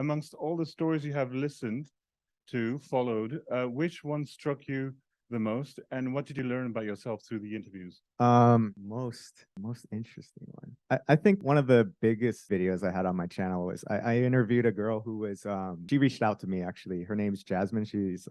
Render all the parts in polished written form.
Amongst all the stories you have listened to, followed, which one struck you the most, and what did you learn about yourself through the interviews? Most interesting one. I think one of the biggest videos I had on my channel was I interviewed a girl who was she reached out to me actually. Her name's Jasmine.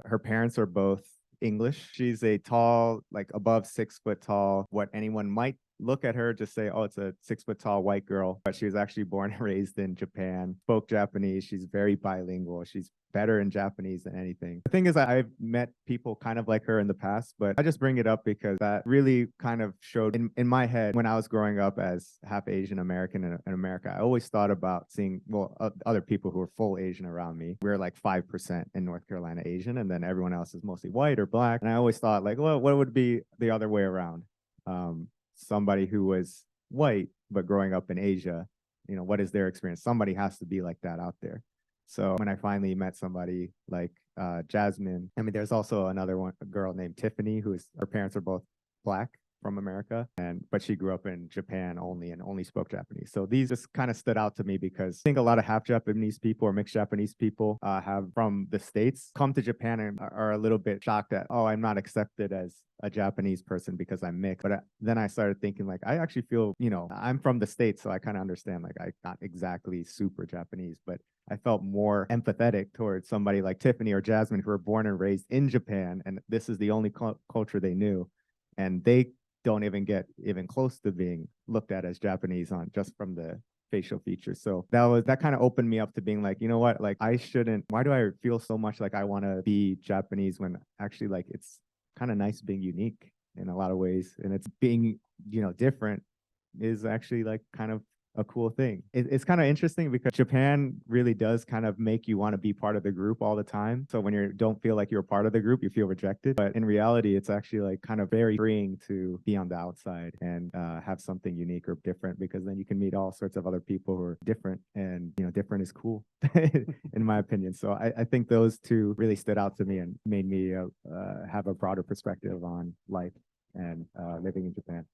Her parents are both English. She's a tall, like above 6 foot tall, what anyone might look at her just say, oh, it's a 6 foot tall white girl. But she was actually born and raised in Japan, spoke Japanese. She's very bilingual. She's better in Japanese than anything. The thing is, I've met people kind of like her in the past, but I just bring it up because that really kind of showed in my head when I was growing up as half Asian American in America. I always thought about seeing, well, other people who are full Asian around me. We're like 5% in North Carolina Asian, and then everyone else is mostly white or black. And I always thought, like, well, what would be the other way around? Somebody who was white, but growing up in Asia, what is their experience? Somebody has to be like that out there. So when I finally met somebody like Jasmine, I mean, there's also another one, a girl named Tiffany, her parents are both black from America, but she grew up in Japan only and only spoke Japanese. So these just kind of stood out to me because I think a lot of half Japanese people or mixed Japanese people have from the States come to Japan and are a little bit shocked that, oh, I'm not accepted as a Japanese person because I'm mixed. But then I started thinking, like, I actually feel, I'm from the States, so I kind of understand, like, I'm not exactly super Japanese, but I felt more empathetic towards somebody like Tiffany or Jasmine who were born and raised in Japan, and this is the only culture they knew, and they don't even get even close to being looked at as Japanese on just from the facial features. So that kind of opened me up to being like, you know what, like I shouldn't. Why do I feel so much like I want to be Japanese when actually like it's kind of nice being unique in a lot of ways, and it's being different is actually like kind of a cool thing. It's kind of interesting because Japan really does kind of make you want to be part of the group all the time. So when you don't feel like you're part of the group, you feel rejected. But in reality, it's actually like kind of very freeing to be on the outside and have something unique or different, because then you can meet all sorts of other people who are different, and different is cool, in my opinion. So I think those two really stood out to me and made me have a broader perspective on life and living in Japan.